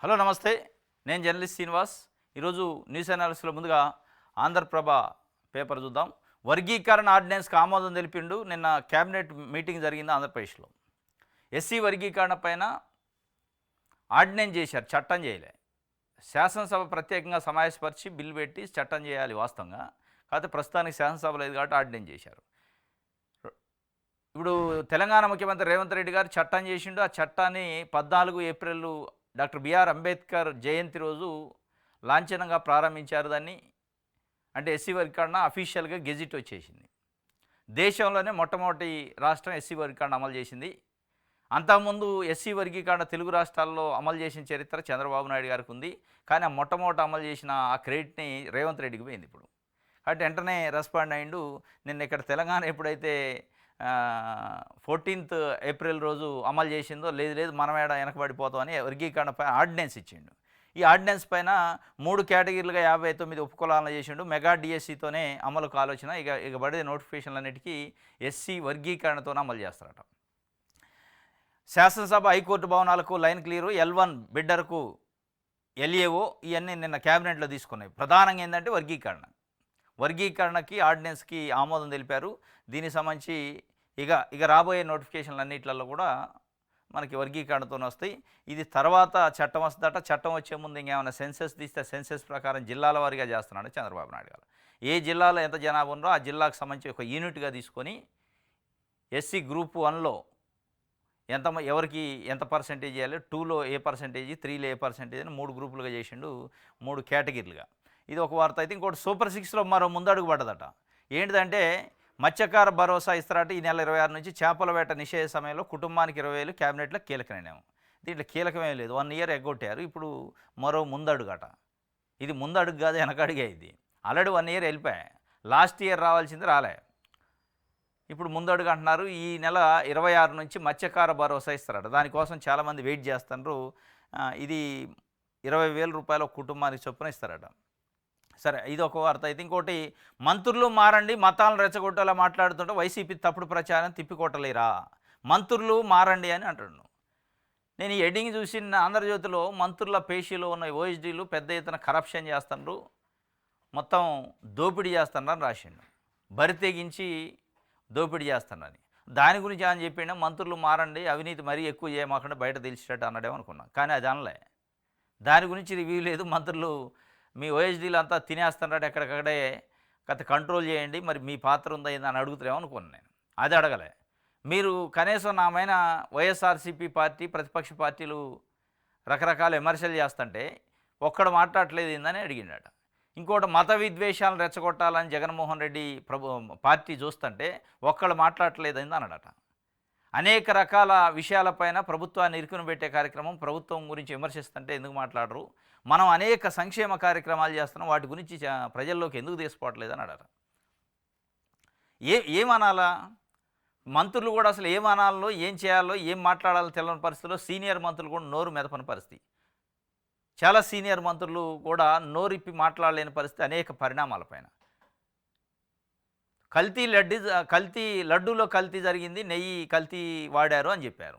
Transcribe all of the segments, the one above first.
Hello నమస్తే. నేను journalist Srinivas. ఈరోజు న్యూస్ అనాలిసిస్లో ముందుగా ఆంధ్రప్రభ పేపర్ చూద్దాం. వర్గీకరణ ఆర్డినెన్స్కి ఆమోదం తెలిపిండు. నిన్న క్యాబినెట్ మీటింగ్ జరిగింది ఆంధ్రప్రదేశ్లో. ఎస్సీ వర్గీకరణ పైన ఆర్డినెన్స్ చేశారు, చట్టం చేయలే. శాసనసభ ప్రత్యేకంగా సమావేశపరిచి బిల్లు పెట్టి చట్టం చేయాలి వాస్తవంగా. కాకపోతే ప్రస్తుతానికి శాసనసభ లేదు కాబట్టి ఆర్డినెన్స్ చేశారు. ఇప్పుడు తెలంగాణ ముఖ్యమంత్రి రేవంత్ రెడ్డి గారు చట్టం చేసిండు. ఆ చట్టాన్ని 14 ఏప్రిల్ డాక్టర్ బిఆర్ అంబేద్కర్ జయంతి రోజు లాంఛనంగా ప్రారంభించారు. దాన్ని అంటే ఎస్సీ వర్గీకరణ అఫీషియల్గా గెజిట్ వచ్చేసింది. దేశంలోనే మొట్టమొదటి రాష్ట్రం ఎస్సీ వర్గీకరణ అమలు చేసింది. అంతకుముందు ఎస్సీ వర్గీకరణ తెలుగు రాష్ట్రాల్లో అమలు చేసిన చరిత్ర చంద్రబాబు నాయుడు గారికి ఉంది. కానీ ఆ మొట్టమొదటి అమలు చేసిన ఆ క్రెడిట్ని రేవంత్ రెడ్డికి పోయింది ఇప్పుడు. కాబట్టి వెంటనే రెస్పాండ్ అయ్యిండు. నిన్న ఇక్కడ తెలంగాణ ఎప్పుడైతే 14th ఏప్రిల్ రోజు అమలు చేసిందో లేదు మనం ఏడ వెనకబడిపోతామని వర్గీకరణ పైన ఆర్డినెన్స్ ఇచ్చిండు. ఈ ఆర్డినెన్స్ పైన 3 కేటగిరీలుగా 59 ఉపకులాలను చేసిండు. మెగా డిఎస్సితోనే అమలుకు ఆలోచన. ఇక పడే నోటిఫికేషన్లన్నిటికీ ఎస్సీ వర్గీకరణతోనే అమలు చేస్తారట. శాసనసభ హైకోర్టు భవనాలకు లైన్ క్లియరు, L1 బిడ్డర్కు LAO ఇవన్నీ నిన్న క్యాబినెట్లో తీసుకున్నాయి. ప్రధానంగా ఏంటంటే వర్గీకరణకి ఆర్డినెన్స్కి ఆమోదం తెలిపారు. దీనికి సంబంధించి ఇక రాబోయే నోటిఫికేషన్లు అన్నింటిలో కూడా మనకి వర్గీకరణతో వస్తాయి. ఇది తర్వాత చట్టం వస్తుందట. చట్టం వచ్చే ముందు ఇంకేమైనా సెన్సెస్ తీస్తే సెన్సెస్ ప్రకారం జిల్లాల వారీగా చేస్తున్నాడు చంద్రబాబు నాయుడు గారు. ఏ జిల్లాలో ఎంత జనాభా ఉందో ఆ జిల్లాకు సంబంధించి ఒక యూనిట్గా తీసుకొని ఎస్సీ గ్రూప్ 1లో ఎవరికి ఎంత పర్సెంటేజ్ చేయాలి, 2లో ఏ పర్సెంటేజ్, 3లో ఏ పర్సెంటేజ్ అని 3 గ్రూపులుగా చేసిండు, 3 కేటగిరీలుగా. ఇది ఒక వార్త అయితే. ఇంకోటి సూపర్ 6లో మరో ముందడుగు పడ్డదట. ఏంటిదంటే మత్స్యకార భరోసా ఇస్తారట. ఈ నెల 26 నుంచి చేపల వేట నిషేధ సమయంలో కుటుంబానికి 20,000 క్యాబినెట్లో కీలక నిర్ణయం. దీంట్లో కీలకమే లేదు, 1 ఇయర్ ఎగ్గొట్టారు. ఇప్పుడు మరో ముందడుగట. ఇది ముందడుగు కాదు, వెనకడుగే. ఇది ఆల్రెడీ 1 ఇయర్ వెళ్ళిపోయాయి. లాస్ట్ ఇయర్ రావాల్సింది రాలే, ఇప్పుడు ముందడుగు అంటున్నారు. ఈ నెల 26 నుంచి మత్స్యకార భరోసా ఇస్తారట. దానికోసం చాలామంది వెయిట్ చేస్తున్నారు. ఇది 20,000 రూపాయలు కుటుంబానికి చొప్పున ఇస్తారట. సరే, ఇది ఒక వార్త అయితే. ఇంకోటి, మంత్రులు మారండి, మతాలను రెచ్చగొట్టేలా మాట్లాడుతుంటే వైసీపీ తప్పుడు ప్రచారం తిప్పికొట్టలేరా, మంత్రులు మారండి అని అంటున్నాను. నేను ఈ హెడ్డింగ్ చూసి ఆంధ్రజ్యోతిలో మంత్రుల పేషీలో ఉన్న ఓఎస్డీలు పెద్ద ఎత్తున కరప్షన్ చేస్తున్నారు, మొత్తం దోపిడీ చేస్తున్నారని రాసిండు. బరి తెగించి దోపిడీ చేస్తున్నారని. దాని గురించి అని చెప్పిండ మంత్రులు మారండి, అవినీతి మరీ ఎక్కువ చేయమాకుండా బయట తెలిసేటట్టు అన్నాడేమో అనుకున్నాను. కానీ అది అనలే. దాని గురించి రివ్యూ లేదు. మంత్రులు మీ ఓఎస్డీలు అంతా తినేస్తున్నాడు, ఎక్కడికక్కడే గత కంట్రోల్ చేయండి, మరి మీ పాత్ర ఉందా అని అడుగుతారేమో అనుకున్నాను నేను. అది అడగలే. మీరు కనీసం నామైన వైఎస్ఆర్సీపీ పార్టీ, ప్రతిపక్ష పార్టీలు రకరకాల విమర్శలు చేస్తుంటే ఒక్కడు మాట్లాడట్లేదు ఏందని అడిగిండట. ఇంకోటి, మత విద్వేషాలను రెచ్చగొట్టాలని జగన్మోహన్ రెడ్డి పార్టీ చూస్తుంటే ఒక్కడు మాట్లాడట్లేదు అని అన్నాడట. అనేక రకాల విషయాలపైన ప్రభుత్వాన్ని ఇరుకుని పెట్టే కార్యక్రమం, ప్రభుత్వం గురించి విమర్శిస్తుంటే ఎందుకు మాట్లాడరు, మనం అనేక సంక్షేమ కార్యక్రమాలు చేస్తున్నాం, వాటి గురించి ప్రజల్లోకి ఎందుకు తీసుకోవట్లేదని అన్నాడట. ఏమనాలా? మంత్రులు కూడా అసలు ఏమనాలో, ఏం చేయాలో, ఏం మాట్లాడాలో తెలియని పరిస్థితిలో సీనియర్ మంత్రులు కూడా నోరు మెదపని పరిస్థితి. చాలా సీనియర్ మంత్రులు కూడా నోరిప్పి మాట్లాడలేని పరిస్థితి అనేక పరిణామాలపైన. కల్తీ లడ్డూలో కల్తీ జరిగింది, నెయ్యి కల్తీ వాడారు అని చెప్పారు.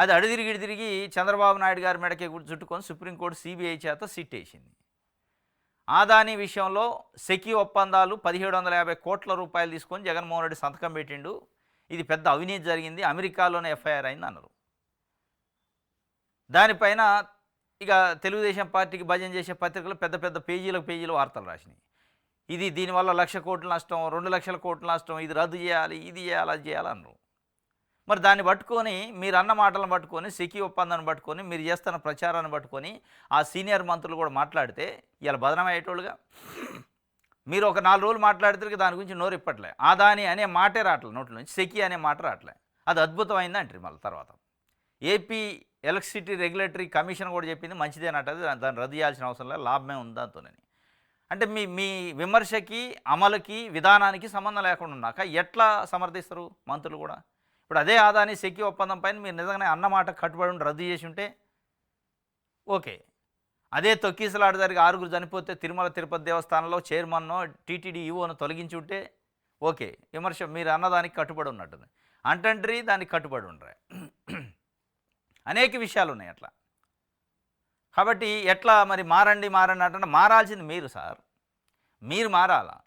అది అడిదిరిగి చంద్రబాబు నాయుడు గారి మెడకే చుట్టుకొని సుప్రీంకోర్టు సిబిఐ చేత సిట్ వేసింది. ఆదాని విషయంలో సెకీ ఒప్పందాలు 1750 కోట్ల రూపాయలు తీసుకొని జగన్మోహన్ రెడ్డి సంతకం పెట్టిండు. ఇది పెద్ద అవినీతి జరిగింది, అమెరికాలోనే ఎఫ్ఐఆర్ అయింది అన్నారు. దానిపైన ఇక తెలుగుదేశం పార్టీకి భజన చేసే పత్రికలు పెద్ద పెద్ద పేజీలు వార్తలు రాసినాయి. దీనివల్ల 1,00,000 కోట్ల నష్టం, 2,00,000 కోట్ల నష్టం, ఇది రద్దు చేయాలి, ఇది చేయాలి, అది చేయాలన్నారు. మరి దాన్ని పట్టుకొని, మీరు అన్న మాటలను పట్టుకొని, సెకీ ఒప్పందాన్ని పట్టుకొని, మీరు చేస్తున్న ప్రచారాన్ని పట్టుకొని ఆ సీనియర్ మంత్రులు కూడా మాట్లాడితే ఇలా బదనమయ్యేటోళ్ళుగా. మీరు ఒక 4 రోజులు మాట్లాడితే దాని గురించి నోరు ఇప్పట్లే. ఆదాని అనే మాటే రావట్లే నోట్ల నుంచి, సెకీ అనే మాట రావట్లే. అది అద్భుతమైంది అంటారు. మళ్ళీ తర్వాత ఏపీ ఎలక్ట్రిసిటీ రెగ్యులేటరీ కమిషన్ కూడా చెప్పింది మంచిదేనట్టది, దాన్ని రద్దు చేయాల్సిన అవసరం లేదు, లాభమే ఉంది దాంతోనని. అంటే మీ విమర్శకి, అమలుకి, విధానానికి సంబంధం లేకుండా ఉన్నాక ఎట్లా సమర్థిస్తారు మంత్రులు కూడా? ఇప్పుడు అదే ఆదాని సెకీ ఒప్పందం పైన మీరు నిజంగానే అన్నమాట కట్టుబడి ఉండి రద్దు చేసి ఉంటే ఓకే. అదే తొక్కీసలాట జరిగి 6 చనిపోతే తిరుమల తిరుపతి దేవస్థానంలో చైర్మన్నో టీటీడీ ఈవోను తొలగించి ఉంటే ఓకే, విమర్శ మీరు అన్నదానికి కట్టుబడి ఉన్నట్టుంది. అంటండ్రి దానికి కట్టుబడి ఉండరు. అనేక విషయాలు ఉన్నాయి అట్లా. కాబట్టి ఎట్లా మరి మారండి మారండి అంటే మారాల్సింది మీరు సార్, మీరు మారాలా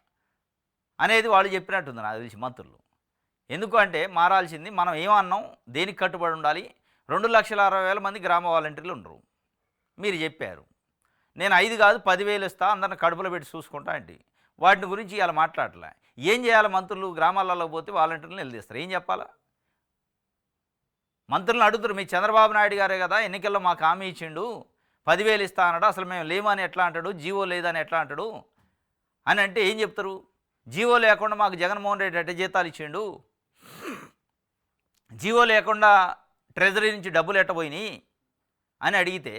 అనేది వాళ్ళు చెప్పినట్టుంది నాకు తెలిసి మంత్రులు. ఎందుకు అంటే మారాల్సింది మనం ఏమన్నాం, దేనికి కట్టుబడి ఉండాలి. 2,60,000 మంది గ్రామ వాలంటీర్లు ఉండరు, మీరు చెప్పారు. నేను 5 కాదు 10,000 ఇస్తా, అందరిని కడుపులో పెట్టి చూసుకుంటా అంటే వాటిని గురించి ఇలా మాట్లాడలే. ఏం చేయాలి మంత్రులు? గ్రామాలలో పోతే వాలంటీర్లు నిలదీస్తారు, ఏం చెప్పాలా? మంత్రులను అడుగుతారు, మీ చంద్రబాబు నాయుడు గారే కదా ఎన్నికల్లో మాకు హామీ ఇచ్చిండు, 10,000 ఇస్తా అన్నాడు, అసలు మేము లేమని ఎట్లా అంటాడు, జీవో లేదని ఎట్లా అంటాడు అని అంటే ఏం చెప్తారు? జీవో లేకుండా మాకు జగన్మోహన్ రెడ్డి ఎట్ట జీతాలు ఇచ్చిండు, జీవో లేకుండా ట్రెజరీ నుంచి డబ్బులు ఎట్టబోయినాయి అని అడిగితే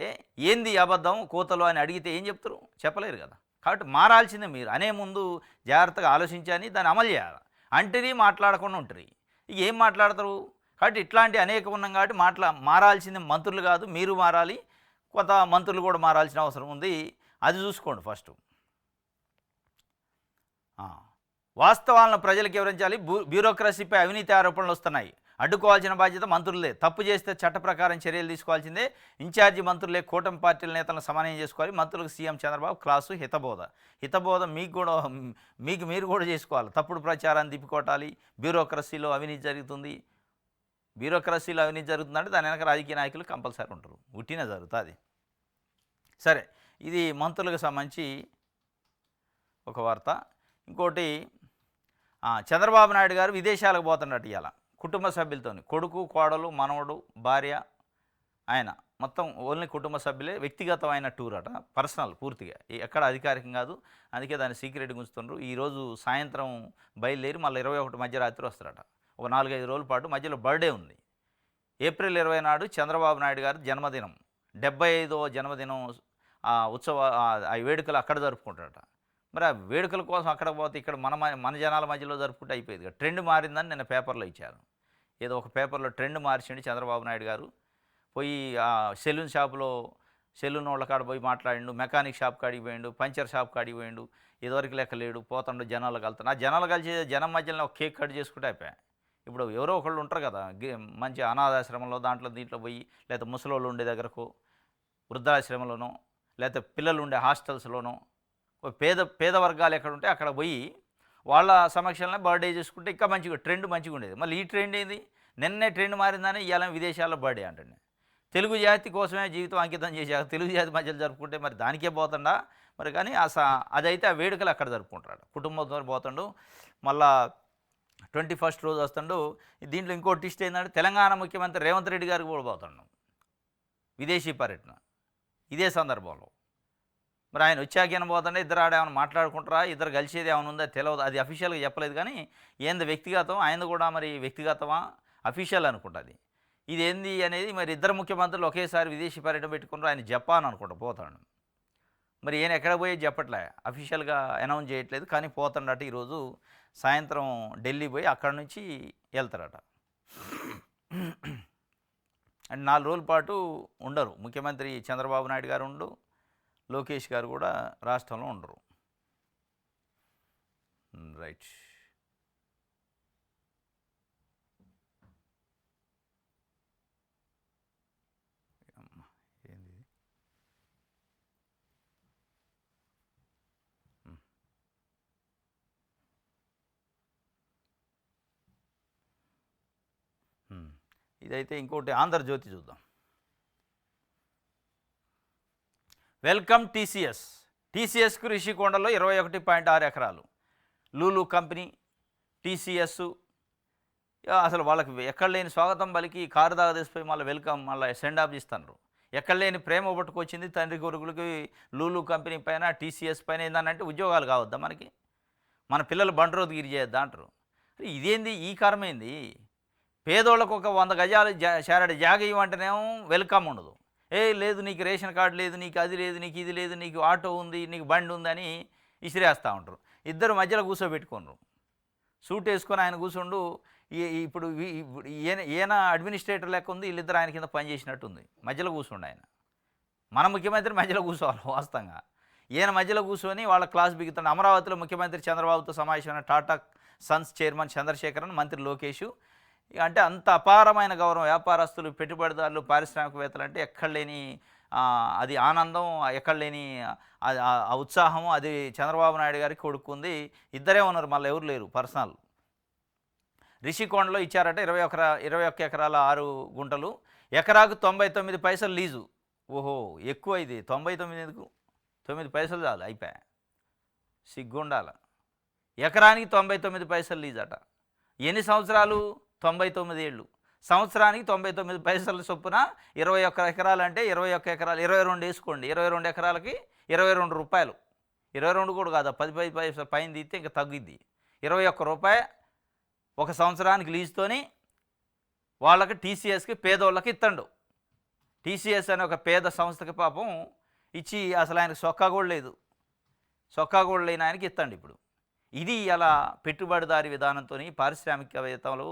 ఏంది అబద్ధం కోతలు అని అడిగితే ఏం చెప్తారు? చెప్పలేరు కదా. కాబట్టి మారాల్సిందే మీరు. అనే ముందు జాగ్రత్తగా ఆలోచించని దాన్ని అమలు చేయాలి. అంటేది మాట్లాడకుండా ఉంటుంది, ఇక ఏం మాట్లాడతారు? కాబట్టి ఇట్లాంటి అనేక ఉన్నాం కాబట్టి మారాల్సింది మంత్రులు కాదు, మీరు మారాలి. కొంత మంత్రులు కూడా మారాల్సిన అవసరం ఉంది, అది చూసుకోండి ఫస్ట్. వాస్తవాలను ప్రజలకు వివరించాలి. బ్యూరోక్రసీపై అవినీతి ఆరోపణలు వస్తున్నాయి, అడ్డుకోవాల్సిన బాధ్యత మంత్రులదే. తప్పు చేస్తే చట్ట ప్రకారం చర్యలు తీసుకోవాల్సిందే. ఇన్ఛార్జి మంత్రులే కూటమి పార్టీల నేతలను సమన్వయం చేసుకోవాలి. మంత్రులకు సీఎం చంద్రబాబు క్లాసు హితబోధ మీకు కూడా మీరు కూడా చేసుకోవాలి. తప్పుడు ప్రచారాన్ని తిప్పికొట్టాలి. బ్యూరోక్రసీలో అవినీతి జరుగుతుంది, బ్యూరోక్రసీలో అవినీతి జరుగుతుందంటే దాని వెనక రాజకీయ నాయకులు కంపల్సరీ ఉంటారు, ఉట్టినే జరుగుతుంది. సరే, ఇది మంత్రులకు సంబంధించి ఒక వార్త. ఇంకోటి, చంద్రబాబు నాయుడు గారు విదేశాలకు పోతున్నట్టు ఇవాళ కుటుంబ సభ్యులతో, కొడుకు కోడలు మనవడు భార్య, ఆయన మొత్తం ఓన్లీ కుటుంబ సభ్యులే. వ్యక్తిగతమైన టూర్ అట, పర్సనల్, పూర్తిగా ఎక్కడ అధికారికం కాదు, అందుకే దాన్ని సీక్రెట్గా ఉంచుతున్నారు. ఈరోజు సాయంత్రం బయలుదేరి మళ్ళీ 21 మధ్యరాత్రి వస్తారట, ఒక 4-5 రోజుల పాటు. మధ్యలో బర్త్డే ఉంది, ఏప్రిల్ 20 నాడు చంద్రబాబు నాయుడు గారి జన్మదినం, 75వ జన్మదినం ఆ వేడుకలు అక్కడ జరుపుకుంటారట. మరి ఆ వేడుకల కోసం అక్కడ పోతే ఇక్కడ మన జనాల మధ్యలో జరుపుకుంటే అయిపోయేది. ట్రెండ్ మారిందని నిన్న పేపర్లో ఇచ్చారు, ఏదో ఒక పేపర్లో ట్రెండ్ మార్చిండి చంద్రబాబు నాయుడు గారు. పోయి ఆ సెలూన్ షాపులో సెలూన్ వాళ్ళ కాడ పోయి మాట్లాడిండు, మెకానిక్ షాప్ కాడికి పోయిండు, పంచర్ షాప్ కాడికి పోయిండు, ఇదివరకు లెక్క లేడు, పోతుండు జనాలు కలుతాను. ఆ జనాలు కలిసి జనం మధ్యలో ఒక కేక్ కట్ చేసుకుంటే అయిపోయా. ఇప్పుడు ఎవరో ఒకళ్ళు ఉంటారు కదా మంచి అనాథాశ్రమంలో దీంట్లో పోయి, లేకపోతే ముసలోళ్ళు ఉండే దగ్గరకు వృద్ధాశ్రమంలోనో, లేకపోతే పిల్లలు ఉండే హాస్టల్స్లోనో, పేద వర్గాలు ఎక్కడ ఉంటే అక్కడ పోయి వాళ్ళ సమక్షంలో బర్త్డే చేసుకుంటే ఇంకా మంచిగా ట్రెండ్ మంచిగా ఉండేది. మళ్ళీ ఈ ట్రెండ్ ఏంది? నిన్నే ట్రెండ్ మారిందని ఇవాళ విదేశాల్లో బర్త్డే అంటండి. తెలుగు జాతి కోసమే జీవితం అంకితం చేశాక తెలుగు జాతి మధ్యలో జరుపుకుంటే మరి దానికే పోతుండా మరి. కానీ అదైతే ఆ వేడుకలు అక్కడ జరుపుకుంటాడు, కుటుంబంతో పోతుండు. మళ్ళా 21st రోజు వస్తుండు. దీంట్లో ఇంకో ట్విస్ట్ ఏంటంటే తెలంగాణ ముఖ్యమంత్రి రేవంత్ రెడ్డి గారికి కూడా పోతున్నాం విదేశీ పర్యటన ఇదే సందర్భంలో. మరి ఆయన వచ్చాకేనా పోతుండే, ఇద్దరు ఆడేమైనా మాట్లాడుకుంటారా, ఇద్దరు కలిసేది ఏమైనా ఉందో తెలియదు, అది అఫీషియల్గా చెప్పలేదు. కానీ ఏంది వ్యక్తిగతం, ఆయన కూడా మరి వ్యక్తిగతమా అఫీషియల్ అనుకుంటుంది. ఇది ఏంది అనేది మరి ఇద్దరు ముఖ్యమంత్రులు ఒకేసారి విదేశీ పర్యటన పెట్టుకున్నారు. ఆయన జపాన్ అనుకుంటా పోతాడు. మరి ఈయన ఎక్కడ పోయేది చెప్పట్లే, అఫీషియల్గా అనౌన్స్ చేయట్లేదు. కానీ పోతాడట ఈరోజు సాయంత్రం ఢిల్లీ పోయి అక్కడి నుంచి వెళ్తారట. అండ్ 4 రోజుల పాటు ఉండరు ముఖ్యమంత్రి చంద్రబాబు నాయుడు గారు ఉండు, లోకేష్ గారు కూడా రాష్ట్రంలో ఉండరు. రైట్. ఏంది ఇదైతే ఇంకోటి ఆంధ్రజ్యోతి చూద్దాం. వెల్కమ్ టీసీఎస్కు రిషికొండలో 21.6 ఎకరాలు. లూలు కంపెనీ టీసీఎస్ అసలు వాళ్ళకి ఎక్కడ లేని స్వాగతం పలికి కారు దాకా తీసిపోయి మళ్ళీ వెల్కమ్ మళ్ళీ సెండ్ ఆఫ్ ఇస్తున్నారు. ఎక్కడ లేని ప్రేమ పట్టుకొచ్చింది తండ్రి కొడుకులకి లూలు కంపెనీ పైన టీసీఎస్ పైన. ఏంటంటే ఉద్యోగాలు కావద్దా మనకి, మన పిల్లలు బండ్రోతు గిరి చేయొద్దా అంటారు. ఇదేంది ఈ కారమైంది? పేదోళ్ళకు ఒక 100 గజాలు షారెడ్ జాగ ఇవ్వంటేనేమో వెల్కమ్ ఉండదు. లేదు నీకు రేషన్ కార్డు లేదు, నీకు అది లేదు, నీకు ఇది లేదు, నీకు ఆటో ఉంది, నీకు బండి ఉందని ఇసిరేస్తూ ఉంటారు. ఇద్దరు మధ్యలో కూర్చోబెట్టుకున్నారు, సూట్ వేసుకొని ఆయన కూర్చుండు. ఇప్పుడు ఈయన అడ్మినిస్ట్రేటర్ లెక్క ఉంది, వీళ్ళిద్దరు ఆయన కింద పనిచేసినట్టుంది. మధ్యలో కూర్చుండు ఆయన. మన ముఖ్యమంత్రి మధ్యలో కూర్చోవాలి వాస్తవంగా. ఈయన మధ్యలో కూర్చొని వాళ్ళ క్లాస్ బిగుతాడు. అమరావతిలో ముఖ్యమంత్రి చంద్రబాబుతో సమావేశమైన టాటా సన్స్ చైర్మన్ చంద్రశేఖరన్, మంత్రి లోకేష్. అంటే అంత అపారమైన గౌరవం. వ్యాపారస్తులు, పెట్టుబడిదారులు, పారిశ్రామికవేత్తలు అంటే ఎక్కడ లేని అది ఆనందం ఎక్కడ లేని ఆ ఉత్సాహం అది చంద్రబాబు నాయుడు గారికి కొడుకుంది. ఇద్దరే ఉన్నారు, మళ్ళీ ఎవరు లేరు పర్సనల్. రిషికొండలో ఇచ్చారట 21 ఎకరాల 6 గుంటలు, ఎకరాకు 99 పైసలు లీజు. ఓహో, ఎక్కువ ఇది. 99 ఎందుకు, 9 పైసలు చాలు, అయిపోయా. సిగ్గుండాల. ఎకరానికి 99 పైసలు లీజ్ అట. ఎన్ని సంవత్సరాలు? 99 ఏళ్ళు. సంవత్సరానికి 99 పైసల చొప్పున 21 ఎకరాలు అంటే 21 ఎకరాలు 22 వేసుకోండి. 22 ఎకరాలకి 22 రూపాయలు. 22 కూడా కాదు, 10 పైసలు పైన తీస్తే ఇంకా తగ్గిద్ది. 21 రూపాయ ఒక సంవత్సరానికి లీజుతోని వాళ్ళకి టీసీఎస్కి పేదోళ్ళకి ఇత్తండు. టీసీఎస్ అనే ఒక పేద సంస్థకి పాపం ఇచ్చి అసలు ఆయనకు సొక్కా కూడా లేదు. సొక్కా కూడా లేని ఆయనకి ఇత్తండి ఇప్పుడు. ఇది అలా పెట్టుబడిదారీ విధానంతో పారిశ్రామికవేత్తలు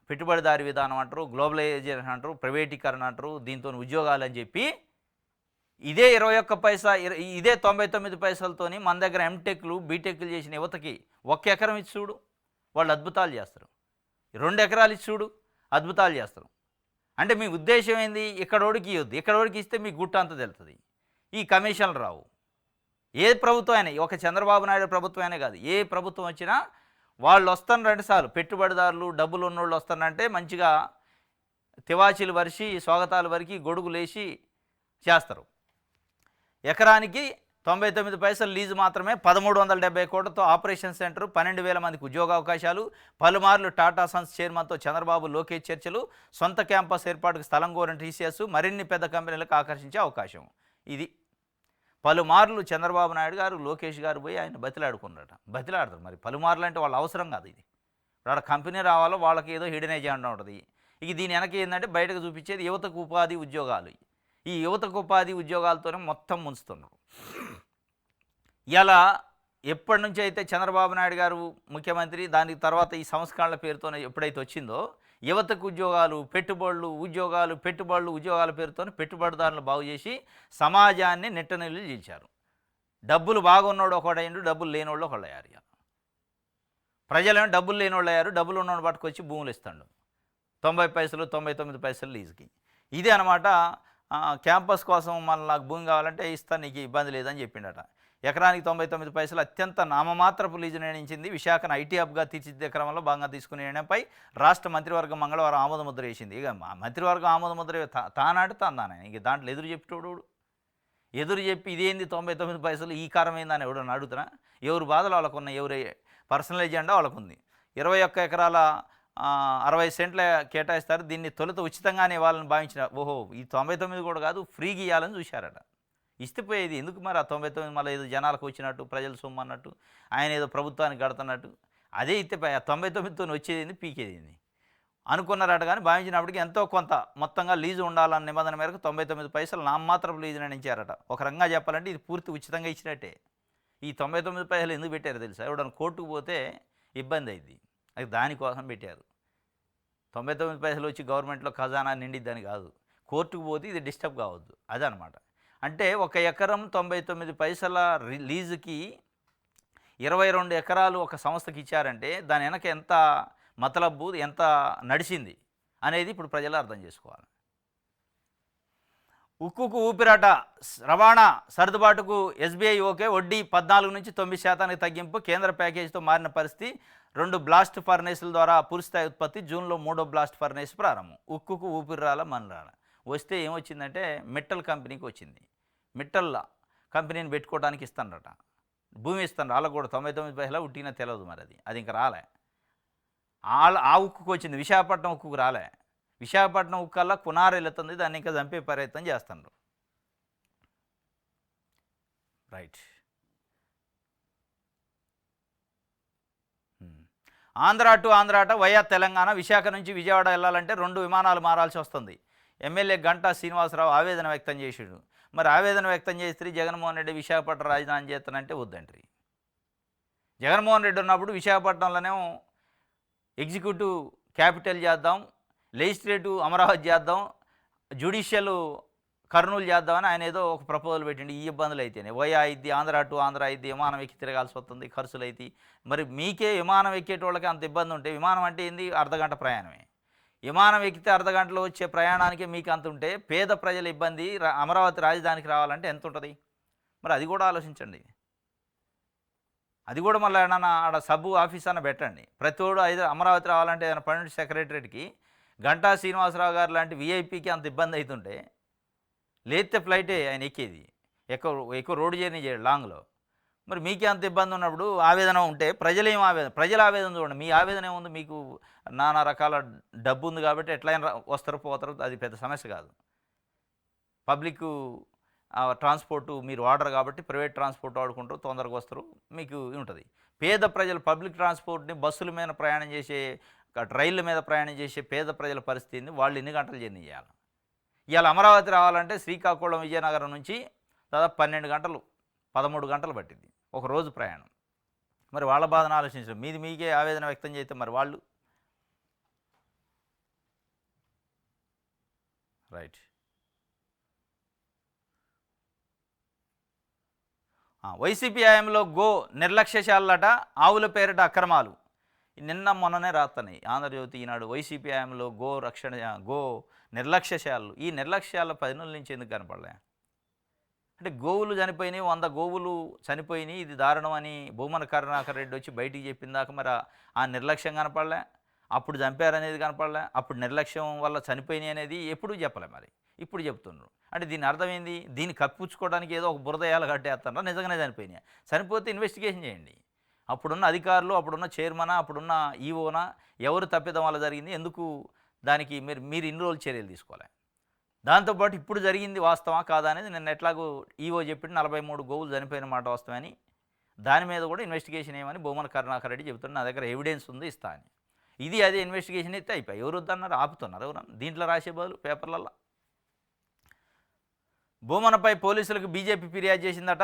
పెట్టుబడిదారీ విధానం అంటారు, గ్లోబలైజేషన్ అంటారు, ప్రైవేటీకరణ అంటారు, దీంతో ఉద్యోగాలు అని చెప్పి ఇదే 21 పైసా ఇదే 99 పైసలతోని మన దగ్గర ఎంటెక్లు బీటెక్లు చేసిన యువతకి 1 ఎకరం ఇచ్చి చూడు, వాళ్ళు అద్భుతాలు చేస్తారు. 2 ఎకరాలు ఇచ్చి చూడు, అద్భుతాలు చేస్తారు. అంటే మీ ఉద్దేశం ఏంది? ఇక్కడోడికి ఇవ్వద్దు, ఇక్కడోడికి ఇస్తే మీ గుట్ట అంతా తెలుస్తుంది. ఈ కమిషన్లు రావు. ఏ ప్రభుత్వం అయినా, ఒక చంద్రబాబు నాయుడు ప్రభుత్వం అయినా కాదు, ఏ ప్రభుత్వం వచ్చినా వాళ్ళు వస్తాను 2 సార్లు పెట్టుబడిదారులు డబ్బులు ఉన్నోళ్ళు వస్తానంటే మంచిగా తివాచీలు వరిసి స్వాగతాలు వరికి గొడుగులేసి చేస్తారు. ఎకరానికి 99 పైసలు లీజు మాత్రమే. 1370 కోట్లతో ఆపరేషన్ సెంటర్, 12,000 మందికి ఉద్యోగ అవకాశాలు. పలుమార్లు టాటా సన్స్ చైర్మన్తో చంద్రబాబు లోకేష్ చర్చలు. సొంత క్యాంపస్ ఏర్పాటుకు స్థలం కోరిన టీసీఎస్ మరిన్ని పెద్ద కంపెనీలకు ఆకర్షించే అవకాశం. ఇది పలుమార్లు చంద్రబాబు నాయుడు గారు లోకేష్ గారు పోయి ఆయన బతిలాడుకున్నారట. బతిలాడతారు మరి, పలుమార్లు అంటే వాళ్ళ అవసరం కాదు. ఇది వాళ్ళ కంపెనీ రావాలో వాళ్ళకి ఏదో హిడెన్ ఎజెండా ఉంటుంది. ఇక దీని వెనక ఏంటంటే బయటకు చూపించేది యువతకు ఉపాధి ఉద్యోగాలు. ఈ యువతకు ఉపాధి ఉద్యోగాలతోనే మొత్తం ముంచుతున్నారు. ఇలా ఎప్పటి నుంచి అయితే చంద్రబాబు నాయుడు గారు ముఖ్యమంత్రి, దానికి తర్వాత ఈ సంస్కరణల పేరుతో ఎప్పుడైతే వచ్చిందో యువతకు ఉద్యోగాలు, ఉద్యోగాల పేరుతో పెట్టుబడిదారులు బాగు చేసి సమాజాన్ని నెట్టనీళ్ళు చేశారు. డబ్బులు బాగున్నోడు ఒకడైండు, డబ్బులు లేనోళ్ళు ఒకళ్ళయ్యారు. ప్రజలేమో డబ్బులు లేనోళ్ళు అయ్యారు, డబ్బులు ఉన్నోడు పట్టుకొచ్చి భూములు ఇస్తాడు 90 పైసలు 99 పైసలు లీజుకి. ఇదే అనమాట. క్యాంపస్ కోసం మళ్ళీ నాకు భూమి కావాలంటే ఇస్తాను, నీకు ఇబ్బంది లేదని చెప్పిండట. ఎకరానికి 99 పైసలు అత్యంత నామమాత్రపు లీజు నిర్ణయించింది. విశాఖను ఐటీ హబ్గా తీర్చిదిద్దే క్రమంలో భాగంగా తీసుకునే నిర్ణయంపై రాష్ట్ర మంత్రివర్గం మంగళవారం ఆమోదముద్ర వేసింది. ఇక మంత్రివర్గం ఆమోదముద్ర తానాడు తాను, ఇక దాంట్లో ఎదురు చెప్పి ఇదేంది 99 పైసలు ఈ కారం ఏందని ఎవడని అడుగుతున్నా? ఎవరు బాధలు వాళ్ళకు ఉన్నాయి, ఎవరి పర్సనల్ ఎజెండా వాళ్ళకు ఉంది. 21 ఎకరాల 60 సెంట్ల కేటాయిస్తారు. దీన్ని తొలుత ఉచితంగానే ఇవ్వాలని భావించిన, ఓహో ఈ 99 కూడా కాదు, ఫ్రీగా ఇవ్వాలని చూశారట. ఇస్తే పోయేది ఎందుకు మరి? ఆ 99 మళ్ళీ ఏదో జనాలకు వచ్చినట్టు, ప్రజల సొమ్ము అన్నట్టు, ఆయన ఏదో ప్రభుత్వానికి కడుతున్నట్టు. అదే ఇస్తే 99తో వచ్చేది పీకేది అనుకున్నారట. కానీ భావించినప్పటికీ ఎంతో కొంత మొత్తంగా లీజు ఉండాలన్న నిబంధన మేరకు 99 పైసలు నామమాత్రపు లీజు నిర్ణయించారట. ఒక రంగా చెప్పాలంటే ఇది పూర్తి ఉచితంగా ఇచ్చినట్టే. ఈ 99 పైసలు ఎందుకు పెట్టారు తెలుసా? ఎవడన్నా కోర్టుకు పోతే ఇబ్బంది అయింది, అది దానికోసం పెట్టారు. 99 పైసలు వచ్చి గవర్నమెంట్లో ఖజానా నిండిద్దని కాదు, కోర్టుకు పోతే ఇది డిస్టర్బ్ కావద్దు, అదనమాట. అంటే 1 ఎకరం 99 పైసల లీజుకి 22 ఎకరాలు ఒక సంస్థకి ఇచ్చారంటే దాని వెనక ఎంత మతలబ్బు, ఎంత నడిచింది అనేది ఇప్పుడు ప్రజలు అర్థం చేసుకోవాలి. ఉక్కుకు ఊపిరాట. రవాణా సర్దుబాటుకు ఎస్బీఐ ఓకే. వడ్డీ 14 నుంచి 9% తగ్గింపు. కేంద్ర ప్యాకేజీతో మారిన పరిస్థితి. 2 బ్లాస్ట్ ఫర్నేసుల ద్వారా పూర్తిస్థాయి ఉత్పత్తి. జూన్లో 3వ బ్లాస్ట్ ఫర్నేస్ ప్రారంభం. ఉక్కుకు ఊపిరాల మనరాల వస్తే ఏమొచ్చిందంటే మిట్టల్ కంపెనీకి వచ్చింది. మిట్టల్ కంపెనీని పెట్టుకోవడానికి ఇస్తానరట, భూమి ఇస్తాను. వాళ్ళకు కూడా 99 పైసలు ఉట్టినా తెలియదు మరి, అది ఇంకా రాలే. ఆ ఉక్కుకు వచ్చింది, విశాఖపట్నం ఉక్కుకు రాలే. విశాఖపట్నం ఉక్కల్లా కునారు వెళుతుంది, దాన్ని ఇంకా చంపే ప్రయత్నం చేస్తున్నారు. రైట్. ఆంధ్రాట వయా తెలంగాణ. విశాఖ నుంచి విజయవాడ వెళ్ళాలంటే 2 విమానాలు మారాల్సి వస్తుంది. ఎమ్మెల్యే గంటా శ్రీనివాసరావు ఆవేదన వ్యక్తం చేసాడు. మరి ఆవేదన వ్యక్తం చేస్తే జగన్మోహన్ రెడ్డి విశాఖపట్నం రాజధాని చేస్తానంటే వద్దంటారు. జగన్మోహన్ రెడ్డి ఉన్నప్పుడు విశాఖపట్నంలోనే ఎగ్జిక్యూటివ్ క్యాపిటల్ చేద్దాం, లెజిస్లేటివ్ అమరావతి చేద్దాం, జ్యుడిషియల్ కర్నూలు చేద్దామని ఆయన ఏదో ఒక ప్రపోజల్ పెట్టండి. ఈ ఇబ్బందులు అయితేనే వయా అయింది, ఆంధ్ర అయింది, విమానం ఎక్కి తిరగాల్సి వస్తుంది, ఖర్చులు అయితే. మరి మీకే విమానం ఎక్కేటోళ్ళకి అంత ఇబ్బంది ఉంటే విమానం అంటే ఏంది? అర్ధగంట ప్రయాణమే. విమానం ఎక్కితే అర్ధగంటలో వచ్చే ప్రయాణానికి మీకు అంత ఉంటే పేద ప్రజల ఇబ్బంది అమరావతి రాజధానికి రావాలంటే ఎంత ఉంటుంది? మరి అది కూడా ఆలోచించండి. అది కూడా మళ్ళీ ఏమన్నా ఆడ సబ్బు ఆఫీస్ అన్న పెట్టండి. ప్రతివాడు అమరావతి రావాలంటే ఏదైనా పన్నెండు సెక్రటరేట్కి గంటా శ్రీనివాసరావు గారు లాంటి వీఐపీకి అంత ఇబ్బంది అవుతుంటే లేతే ఫ్లైటే ఆయన ఎక్కేది, ఎక్కువ రోడ్డు జర్నీ చేయడు లాంగ్లో. మరి మీకే అంత ఇబ్బంది ఉన్నప్పుడు ఆవేదన ఉంటే ప్రజలేం ఆవేదన, ప్రజల ఆవేదన చూడండి. మీ ఆవేదన ఏముంది? మీకు నానా రకాల డబ్బు ఉంది కాబట్టి ఎట్లయినా వస్తారు పోతారు, అది పెద్ద సమస్య కాదు. పబ్లిక్ ట్రాన్స్పోర్టు మీరు వాడరు కాబట్టి ప్రైవేట్ ట్రాన్స్పోర్ట్ వాడుకుంటారు, తొందరగా వస్తారు, మీకు ఉంటుంది. పేద ప్రజలు పబ్లిక్ ట్రాన్స్పోర్ట్ని బస్సుల మీద ప్రయాణం చేసే, రైళ్ళ మీద ప్రయాణం చేసే పేద ప్రజల పరిస్థితిని వాళ్ళు ఎన్ని గంటలు జర్నీ చేయాలి? ఇవాళ అమరావతి రావాలంటే శ్రీకాకుళం విజయనగరం నుంచి దాదాపు 12 గంటలు 13 గంటలు పట్టింది ఒక రోజు ప్రయాణం. మరి వాళ్ళ బాధను ఆలోచించడం, మీకే ఆవేదన వ్యక్తం చేస్తే మరి వాళ్ళు రైట్. వైసీపీ హయాంలో గో నిర్లక్ష్యశాలట, ఆవుల పేరిట అక్రమాలు. నిన్న మొన్ననే రాస్తున్నాయి ఆంధ్రజ్యోతి, ఈనాడు. వైసీపీ హయాంలో గో నిర్లక్ష్యశాలలు. ఈ నిర్లక్ష్యాల 10 నెలల నుంచి ఎందుకు కనపడలే? అంటే గోవులు చనిపోయినాయి, 100 గోవులు చనిపోయినాయి, ఇది దారుణం అని భూమన కరుణాకర్ రెడ్డి వచ్చి బయటికి చెప్పిందాక మరి ఆ నిర్లక్ష్యం కనపడలే, అప్పుడు చంపారనేది కనపడలే, అప్పుడు నిర్లక్ష్యం వల్ల చనిపోయినాయి అనేది ఎప్పుడూ చెప్పలే. మరి ఇప్పుడు చెప్తున్నారు అంటే దీని అర్థమైంది? దీన్ని కప్పించుకోవడానికి ఏదో ఒక బురదయాలు కట్టేస్తారా? నిజంగానే చనిపోయినాయి. చనిపోతే ఇన్వెస్టిగేషన్ చేయండి. అప్పుడున్న అధికారులు, అప్పుడున్న చైర్మనా, అప్పుడున్న ఈవోనా, ఎవరు తప్పిదం వల్ల జరిగింది, ఎందుకు దానికి మీరు ఇన్ని రోజులు చర్యలు తీసుకోవాలి? దాంతోపాటు ఇప్పుడు జరిగింది వాస్తవా కాదా అనేది నిన్న ఎట్లాగో ఈవో చెప్పి 43 గోవులు చనిపోయిన మాట వాస్తవని, దాని మీద కూడా ఇన్వెస్టిగేషన్ ఏమని భూమన కరుణాకర్ రెడ్డి చెబుతున్నారు. నా దగ్గర ఎవిడెన్స్ ఉంది, ఇస్తా అని. ఇది అదే ఇన్వెస్టిగేషన్ అయితే అయిపోయి ఎవరు వద్దన్నారు, ఆపుతున్నారు ఎవరన్నా దీంట్లో రాసే బదులు పేపర్లలో. భూమనపై పోలీసులకు బీజేపీ ఫిర్యాదు చేసిందట.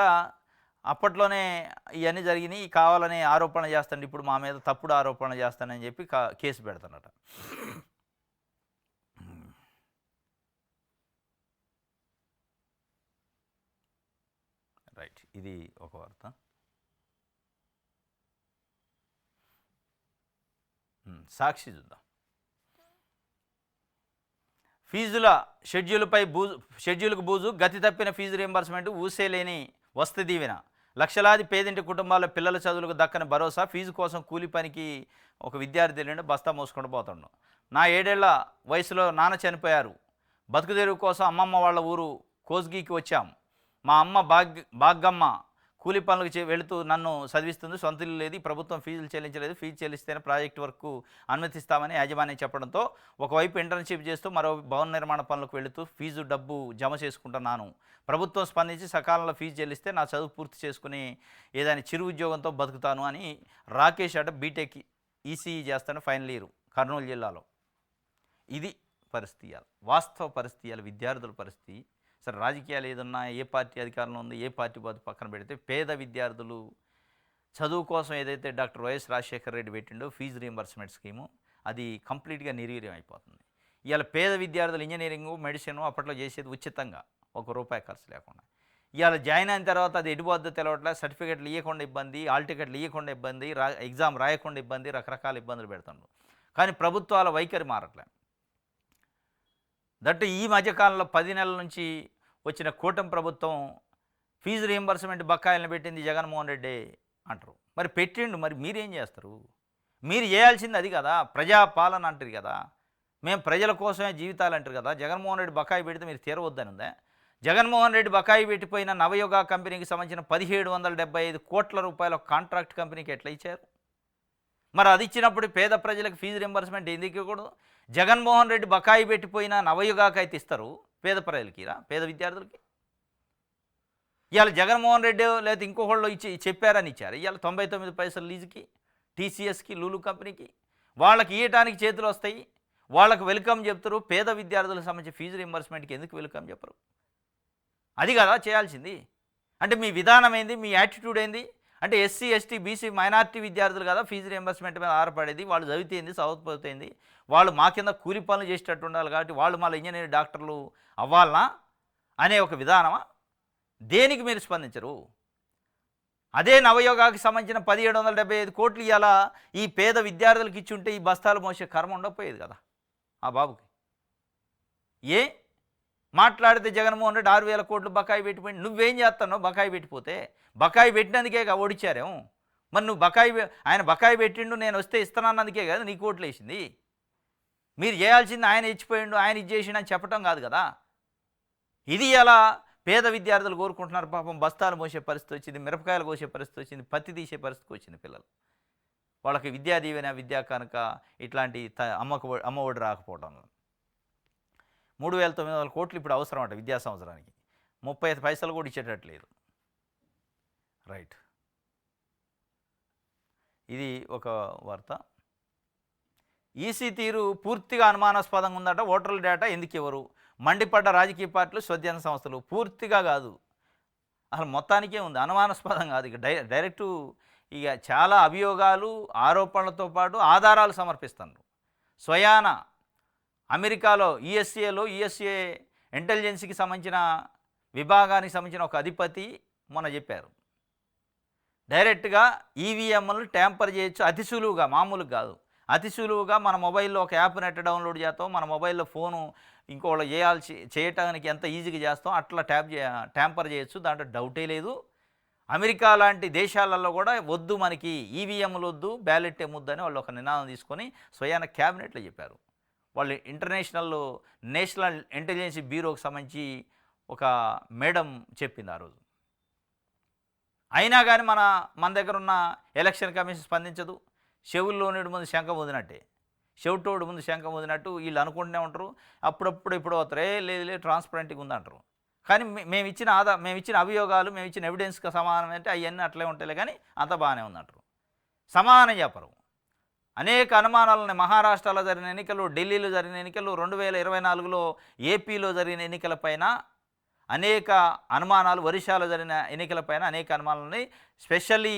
అప్పట్లోనే ఇవన్నీ జరిగినాయి, కావాలని ఆరోపణ చేస్తాండి, ఇప్పుడు మా మీద తప్పుడు ఆరోపణ చేస్తానని చెప్పి కేసు పెడతానట. రైట్, ఇది ఒక వార్త. సాక్షి చూద్దాం. ఫీజుల షెడ్యూల్కు బూజు, గతి తప్పిన ఫీజు రీంబర్స్మెంట్, ఊసేలేని వసతి దీవెన, లక్షలాది పేదింటి కుటుంబాల పిల్లల చదువులకు దక్కని భరోసా. ఫీజు కోసం కూలి పనికి ఒక విద్యార్థి వెళ్ళిండు, బస్తా మోసుకుంటూ పోతుండు. నా 7 ఏళ్ల వయసులో నాన్న చనిపోయారు, బతుకుదెరువు కోసం అమ్మమ్మ వాళ్ళ ఊరు కోస్గికి వచ్చాం. మా అమ్మ భాగ్గమ్మ కూలి పనులకు వెళుతూ నన్ను చదివిస్తుంది, సొంత ఇల్లు లేదు, ప్రభుత్వం ఫీజులు చెల్లించలేదు, ఫీజు చెల్లిస్తేనే ప్రాజెక్టు వర్క్ అనుమతిస్తామని యాజమాన్యం చెప్పడంతో ఒకవైపు ఇంటర్న్షిప్ చేస్తూ మరో భవన నిర్మాణ పనులకు వెళుతూ ఫీజు డబ్బు జమ చేసుకుంటున్నాను. ప్రభుత్వం స్పందించి సకాలంలో ఫీజు చెల్లిస్తే నా చదువు పూర్తి చేసుకుని ఏదైనా చిరు ఉద్యోగంతో బతుకుతాను అని రాకేష్ అట బీటెక్ ఈసీఈ చేస్తాను, ఫైనల్ ఇయర్, కర్నూలు జిల్లాలో. ఇది పరిస్థితి, వాస్తవ పరిస్థితి, విద్యార్థుల పరిస్థితి. సరే రాజకీయాలు ఏదన్నా, ఏ పార్టీ అధికారంలో ఉంది, ఏ పార్టీ బాధ పక్కన పెడితే పేద విద్యార్థులు చదువు కోసం ఏదైతే డాక్టర్ వైఎస్ రాజశేఖర రెడ్డి పెట్టిండో ఫీజు రీంబర్స్మెంట్ స్కీము, అది కంప్లీట్గా నిర్వీర్యం అయిపోతుంది. ఇవాళ పేద విద్యార్థులు ఇంజనీరింగు, మెడిసిన్ అప్పట్లో చేసేది ఉచితంగా, ₹1 ఖర్చు లేకుండా. ఇవాళ జాయిన్ అయిన తర్వాత అది ఎటుపోద్దో తెలవట్లే, సర్టిఫికెట్లు ఇవ్వకుండా ఇబ్బంది, ఆల్ టికెట్లు ఇవ్వకుండా ఇబ్బంది, ఎగ్జామ్ రాయకుండా ఇబ్బంది, రకరకాల ఇబ్బందులు పెడుతుండ్రు. కానీ ప్రభుత్వాల వైఖరి మారట్లే. దట్టు ఈ మధ్యకాలంలో 10 నెలల నుంచి వచ్చిన కూటమి ప్రభుత్వం ఫీజు రీంబర్స్మెంట్ బకాయిలను పెట్టింది జగన్మోహన్ రెడ్డి అంటారు. మరి పెట్టిండు, మరి మీరేం చేస్తారు? మీరు చేయాల్సింది అది కదా, ప్రజాపాలన అంటారు కదా, మేము ప్రజల కోసమే జీవితాలు అంటారు కదా. జగన్మోహన్ రెడ్డి బకాయి పెడితే మీరు తీరవద్దని ఉందా? జగన్మోహన్ రెడ్డి బకాయి పెట్టిపోయిన నవయుగ కంపెనీకి సంబంధించిన 1775 కోట్ల రూపాయల కాంట్రాక్ట్ కంపెనీకి ఎట్లా ఇచ్చారు? మరి అది ఇచ్చినప్పుడు పేద ప్రజలకు ఫీజు రీంబర్స్మెంట్ ఎందుకు ఇవ్వకూడదు? జగన్మోహన్ రెడ్డి బకాయి పెట్టిపోయిన నవయుగాకి అయితే ఇస్తారు, పేద ప్రజలకి, పేద విద్యార్థులకి. ఇవాళ జగన్మోహన్ రెడ్డి లేదా ఇంకొకళ్ళు చెప్పారని ఇచ్చారు. ఇవాళ 99 పైసలు లీజుకి, టీసీఎస్కి, లూలు కంపెనీకి, వాళ్ళకి ఇవ్వటానికి చేతులు వస్తాయి, వాళ్ళకు వెల్కమ్ చెప్తారు. పేద విద్యార్థులకు సంబంధించి ఫీజు రీంబర్స్మెంట్కి ఎందుకు వెల్కమ్ చెప్పరు? అది కదా చేయాల్సింది. అంటే మీ విధానం ఏంది, మీ యాటిట్యూడ్ ఏంది? అంటే ఎస్సీ, ఎస్టీ, బీసీ, మైనార్టీ విద్యార్థులు కదా ఫీజు రీంబర్స్మెంట్ మీద ఆధారపడేది. వాళ్ళు చదివితేంది, చదవకపోతేంది, వాళ్ళు మా కింద కూలి పనులు చేసేటట్టు ఉండాలి కాబట్టి వాళ్ళు మళ్ళీ ఇంజనీర్, డాక్టర్లు అవ్వాలనా అనే ఒక విధానమా? దేనికి మీరు స్పందించరు? అదే నవయోగాకి సంబంధించిన 1775 కోట్లు ఇవాళ ఈ పేద విద్యార్థులకు ఇచ్చి ఉంటే ఈ బస్తాలు మోసే కర్మ ఉండకపోయేది కదా. ఆ బాబుకి. ఏ మాట్లాడితే జగన్మోహన్ రెడ్డి 6,000 కోట్లు బకాయి పెట్టిపోయింది. నువ్వేం చేస్తున్నావు బకాయి పెట్టిపోతే? బకాయి పెట్టినందుకేగా ఓడిచ్చారేమో. మరి నువ్వు ఆయన బకాయి పెట్టిండు, నేను వస్తే ఇస్తానన్నందుకే కదా నీకు ఓట్లేసింది. మీరు చేయాల్సింది ఆయన ఇచ్చిపోయిండు, ఆయన ఇది చేసిండు అని చెప్పటం కాదు కదా. ఇది ఎలా పేద విద్యార్థులు కోరుకుంటున్నారు. పాపం బస్తాలు మోసే పరిస్థితి వచ్చింది, మిరపకాయలు కోసే పరిస్థితి వచ్చింది, పత్తి తీసే పరిస్థితికి వచ్చింది పిల్లలు. వాళ్ళకి విద్యా దీవెన, విద్యా కానుక ఇట్లాంటి అమ్మఒడి రాకపోవడం. 3,900 కోట్లు ఇప్పుడు అవసరం అంట విద్యా సంవత్సరానికి. 35 పైసలు కూడా ఇచ్చేటట్లేదు. రైట్, ఇది ఒక వార్త. ఈసీ తీరు పూర్తిగా అనుమానాస్పదంగా ఉందట. ఓటర్ల డేటా ఎందుకు ఇవ్వరు? మండిపడ్డ రాజకీయ పార్టీలు, స్వచ్ఛంద సంస్థలు. పూర్తిగా కాదు, అసలు మొత్తానికే ఉంది, అనుమానాస్పదం కాదు. ఇక డైరెక్టు ఇక చాలా అభియోగాలు, ఆరోపణలతో పాటు ఆధారాలు సమర్పిస్తున్నారు. స్వయాన అమెరికాలో యుఎస్ఏ ఇంటెలిజెన్స్కి సంబంధించిన విభాగానికి సంబంధించిన ఒక అధిపతి మొన్న చెప్పారు, డైరెక్ట్గా ఈవీఎంలను ట్యాంపర్ చేయొచ్చు అతి సులువుగా, మామూలుగా కాదు, అతి సులువుగా. మన మొబైల్లో ఒక యాప్ నెట్ డౌన్లోడ్ చేస్తాం, మన మొబైల్లో ఫోను ఇంకోళ్ళు చేయటానికి ఎంత ఈజీగా చేస్తాం అట్లా ట్యాంపర్ చేయొచ్చు, దాంట్లో డౌటే లేదు. అమెరికా లాంటి దేశాలలో కూడా వద్దు, మనకి ఈవీఎంలు వద్దు, బ్యాలెట్ ఏమొద్దని వాళ్ళు ఒక నినాదం తీసుకొని స్వయాన క్యాబినెట్లో చెప్పారు. వాళ్ళు నేషనల్ ఇంటెలిజెన్స్ బ్యూరోకి సంబంధించి ఒక మేడం చెప్పింది ఆ రోజు. అయినా కానీ మన దగ్గర ఉన్న ఎలక్షన్ కమిషన్ స్పందించదు. చెవుల్లోనేడు ముందు శంఖం వదినట్టే, చెవిటోడు ముందు శంఖం వదినట్టు వీళ్ళు అనుకుంటూనే ఉంటారు. అప్పుడప్పుడు ఇప్పుడు అవుతారు, లేదు ట్రాన్స్పరెంట్గా ఉందంటారు. కానీ మేము ఇచ్చిన అభియోగాలు, మేము ఇచ్చిన ఎవిడెన్స్కి సమానం అంటే అవన్నీ అట్లే ఉంటాయి, కానీ అంత బాగానే ఉందంటారు. సమానం చెప్పరు. అనేక అనుమానాలు ఉన్నాయి. మహారాష్ట్రలో జరిగిన ఎన్నికలు, ఢిల్లీలో జరిగిన ఎన్నికలు, 2024లో ఏపీలో జరిగిన ఎన్నికలపైన అనేక అనుమానాలు, ఒరిస్సాలో జరిగిన ఎన్నికలపైన అనేక అనుమానాలు ఉన్నాయి. స్పెషల్లీ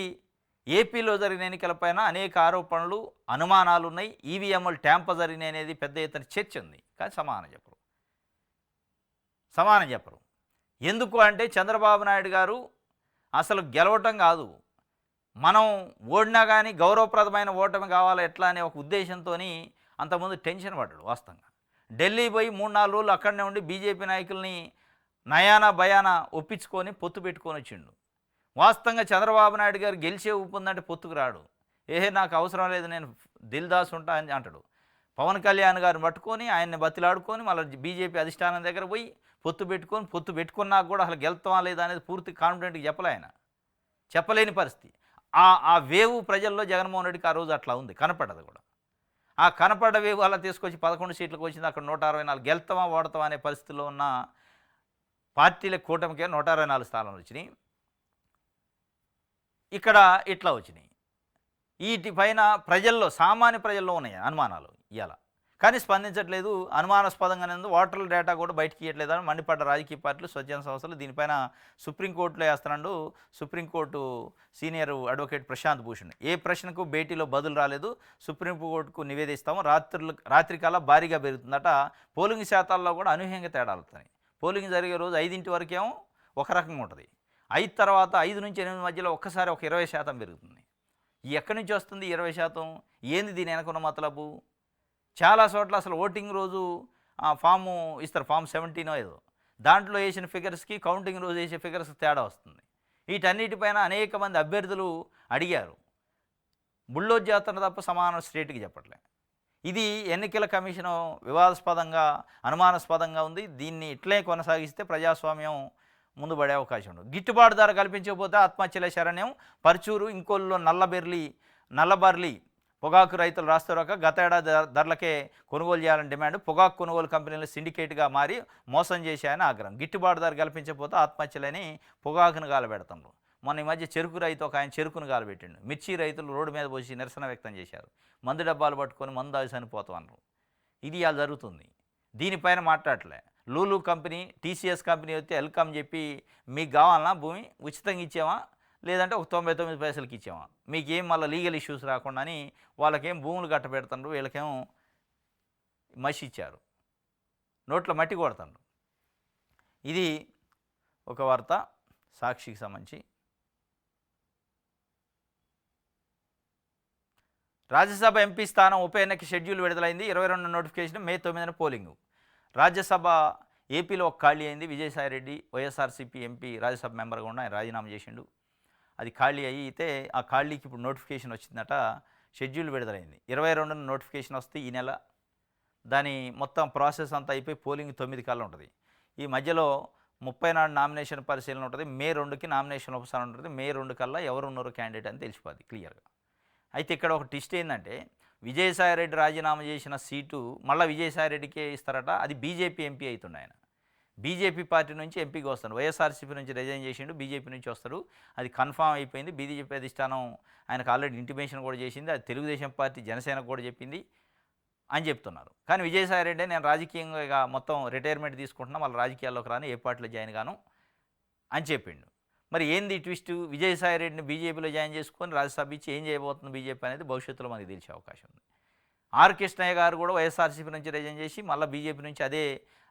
ఏపీలో జరిగిన ఎన్నికలపైన అనేక ఆరోపణలు, అనుమానాలు ఉన్నాయి. ఈవీఎంలు ట్యాంపర్ జరిగినాయి అనేది పెద్ద ఎత్తున చర్చ ఉంది, కానీ సమానం చెప్పరు. ఎందుకు అంటే చంద్రబాబు నాయుడు గారు అసలు గెలవటం కాదు, మనం ఓడినా కానీ గౌరవప్రదమైన ఓటమి కావాలి ఎట్లా అనే ఒక ఉద్దేశంతో అంతకుముందు టెన్షన్ పడ్డాడు. వాస్తవంగా ఢిల్లీ పోయి 3-4 రోజులు అక్కడనే ఉండి బీజేపీ నాయకుల్ని నయానా భయానా ఒప్పించుకొని పొత్తు పెట్టుకొని వచ్చిండు. వాస్తవంగా చంద్రబాబు నాయుడు గారు గెలిచే ఊపుందంటే పొత్తుకు రాడు. నాకు అవసరం లేదు, నేను దిల్ దాస్ ఉంటా అని అంటాడు. పవన్ కళ్యాణ్ గారిని పట్టుకొని ఆయన్ని బతిలాడుకొని మళ్ళీ బీజేపీ అధిష్టానం దగ్గర పోయి పొత్తు పెట్టుకున్నాక కూడా అసలు గెలుతామా లేదా అనేది పూర్తి కాన్ఫిడెంట్గా చెప్పలేని పరిస్థితి. ఆ వేవు ప్రజల్లో జగన్మోహన్ రెడ్డికి ఆ రోజు అట్లా ఉంది, కనపడదు కూడా. ఆ కనపడ్డ వేవు అలా తీసుకొచ్చి 11 సీట్లకు వచ్చింది. అక్కడ 164 గెలుతామా ఓడతామా అనే పరిస్థితిలో ఉన్న పార్టీల కూటమికే 124 స్థానాలు వచ్చినాయి. ఇక్కడ ఇట్లా వచ్చినాయి. వీటిపైన సామాన్య ప్రజల్లో ఉన్నాయి అనుమానాలు ఇవాళ, కానీ స్పందించట్లేదు. అనుమానాస్పదంగానే ఉంది. ఓటర్ల డేటా కూడా బయటికి ఇవ్వట్లేదని మండిపడ్డ రాజకీయ పార్టీలు, స్వచ్ఛంద సంస్థలు. దీనిపైన సుప్రీంకోర్టులో వేస్తున్నాడు supreme court senior advocate Prashant Bhushan. ఏ ప్రశ్నకు భేటీలో బదులు రాలేదు, సుప్రీంకోర్టుకు నివేదిస్తాము. రాత్రికల్లా భారీగా పెరుగుతుందట. పోలింగ్ శాతాల్లో కూడా అనూహ్యంగా తేడాలు వస్తున్నాయి. పోలింగ్ జరిగే రోజు 5 వరకేమో ఒక రకంగా ఉంటుంది, 5 తర్వాత 5 నుంచి 8 మధ్యలో ఒక్కసారి ఒక 20% పెరుగుతుంది. ఎక్కడి నుంచి వస్తుంది 20%? ఏంది దీని వెనకున్న మతలబు? చాలా చోట్ల అసలు ఓటింగ్ రోజు ఫాము ఇస్తారు, ఫామ్ 17 ఏదో, దాంట్లో వేసిన ఫిగర్స్కి కౌంటింగ్ రోజు వేసే ఫిగర్స్కి తేడా వస్తుంది. వీటన్నిటిపైన అనేక మంది అభ్యర్థులు అడిగారు. బుల్డోజ్ చేస్తున్న తప్ప సమానం స్ట్రేట్గా చెప్పట్లే. ఇది ఎన్నికల కమిషన్ వివాదాస్పదంగా, అనుమానాస్పదంగా ఉంది. దీన్ని ఇట్లే కొనసాగిస్తే ప్రజాస్వామ్యం ముందు పడే అవకాశం ఉండదు. గిట్టుబాటు ధర కల్పించకపోతే ఆత్మహత్యల శరణ్యం. పర్చూరు, ఇంకోల్లో నల్లబర్లి పొగాకు రైతులు రాస్తారోక. గత ఏడాది ధరలకే కొనుగోలు చేయాలని డిమాండ్. పొగాకు కొనుగోలు కంపెనీలు సిండికేట్గా మారి మోసం చేశాయని ఆగ్రహం. గిట్టుబాటు ధర కల్పించకపోతే ఆత్మహత్యలని పొగాకును గాలబెడతారు. మొన్న ఈ మధ్య చెరుకు రైతు ఒక ఆయన చెరుకును గాలబెట్టిండు. మిర్చి రైతులు రోడ్డు మీద పోసి నిరసన వ్యక్తం చేశారు. మందు డబ్బాలు పట్టుకొని మందు దాగి చనిపోతాం అన్నారు. ఇది ఇలా జరుగుతుంది. దీనిపైన మాట్లాడలే. లూలు కంపెనీ, టీసీఎస్ కంపెనీ వస్తే వెల్కమ్ చెప్పి, మీకు కావాలన్నా భూమి ఉచితంగా ఇచ్చామా, లేదంటే ఒక 99 పైసలకి ఇచ్చామా, మీకేం మళ్ళీ లీగల్ ఇష్యూస్ రాకుండా అని వాళ్ళకేం భూములు కట్టబెడుతున్నారు, వీళ్ళకేమో మసి ఇచ్చారు, నోట్లో మట్టి కొడుతున్నారు. ఇది ఒక వార్త సాక్షికి సంబంధించి. రాజ్యసభ ఎంపీ స్థానం ఉప ఎన్నిక షెడ్యూల్ విడుదలైంది. 22 నోటిఫికేషన్, మే 9న పోలింగు. రాజ్యసభ ఏపీలో ఒక ఖాళీ అయింది. విజయసాయిరెడ్డి వైఎస్ఆర్సీపీ ఎంపీ రాజ్యసభ మెంబర్గా ఉన్న ఆయన రాజీనామా చేసిండు. అది ఖాళీ అయితే ఆ ఖాళీకి ఇప్పుడు నోటిఫికేషన్ వచ్చిందట. షెడ్యూల్ విడుదలైంది. 22న నోటిఫికేషన్ వస్తే ఈ నెల దాని మొత్తం ప్రాసెస్ అంతా అయిపోయి పోలింగ్ 9 కల్లా ఉంటుంది. ఈ మధ్యలో 30 నాడు నామినేషన్ పరిశీలన ఉంటుంది. మే 2కి నామినేషన్ ఉపసంహరణ ఉంటుంది. మే 2 కల్లా ఎవరు ఉన్నారో క్యాండిడేట్ అని తెలిసిపోద్ది క్లియర్గా. అయితే ఇక్కడ ఒక ట్విస్ట్ ఏంటంటే విజయసాయిరెడ్డి రాజీనామా చేసిన సీటు మళ్ళీ విజయసాయిరెడ్డికే ఇస్తారట. అది బీజేపీ ఎంపీ అవుతుండే ఆయన. బీజేపీ పార్టీ నుంచి ఎంపీకి వస్తాడు. వైఎస్ఆర్సీపీ నుంచి రిజైన్ చేసిండు, బీజేపీ నుంచి వస్తాడు. అది కన్ఫామ్ అయిపోయింది. బీజేపీ అధిష్టానం ఆయనకు ఆల్రెడీ ఇంటిమేషన్ కూడా చేసింది. అది తెలుగుదేశం పార్టీ జనసేనకు కూడా చెప్పింది అని చెప్తున్నారు. కానీ విజయసాయిరెడ్డి నేను రాజకీయంగా ఇక మొత్తం రిటైర్మెంట్ తీసుకుంటున్నా, మళ్ళీ రాజకీయాల్లోకి రాను, ఏ పార్టీలో జాయిన్ గాను అని చెప్పిండు. మరి ఏంది ట్విస్ట్? విజయసాయిరెడ్డిని బీజేపీలో జాయిన్ చేసుకొని రాజ్యసభ ఇచ్చి ఏం చేయబోతుంది బీజేపీ అనేది భవిష్యత్తులో మనకి తెలిసే అవకాశం ఉంది. ఆర్ కృష్ణయ్య గారు కూడా వైఎస్ఆర్సీపీ నుంచి రిజైన్ చేసి మళ్ళీ బీజేపీ నుంచి అదే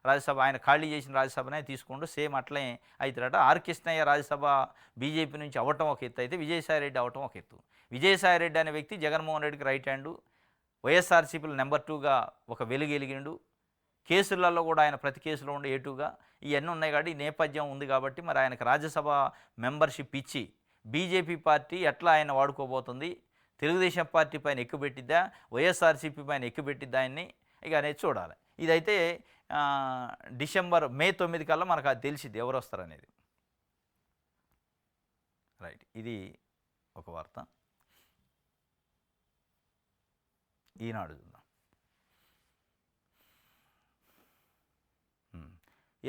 రాజ్యసభ ఆయన ఖాళీ చేసిన రాజ్యసభనే తీసుకుంటూ సేమ్ అట్లే అవుతారట. ఆర్ కృష్ణయ్య రాజ్యసభ బీజేపీ నుంచి అవ్వటం ఒక ఎత్తు అయితే విజయసాయిరెడ్డి అవ్వటం ఒక ఎత్తు. విజయసాయిరెడ్డి అనే వ్యక్తి జగన్మోహన్ రెడ్డికి రైట్ హ్యాండు, వైఎస్ఆర్సీపీలో నెంబర్ 2గా ఒక వెలుగెలిగిండు. కేసులలో కూడా ఆయన ప్రతి కేసులో ఉండే ఏటుగా ఇవన్నీ ఉన్నాయి కాబట్టి ఈ నేపథ్యం ఉంది కాబట్టి మరి ఆయనకు రాజ్యసభ మెంబర్షిప్ ఇచ్చి బీజేపీ పార్టీ ఎట్లా ఆయన వాడుకోబోతుంది, తెలుగుదేశం పార్టీ పైన ఎక్కుపెట్టిద్దా, వైఎస్ఆర్సీపీ పైన ఎక్కుపెట్టిద్దా ఆయన్ని ఇక అనేది చూడాలి. ఇదైతే మే 9 కల్లా మనకు అది తెలిసిద్ది ఎవరు వస్తారనేది. రైట్, ఇది ఒక వార్త. ఈనాడు చూద్దాం.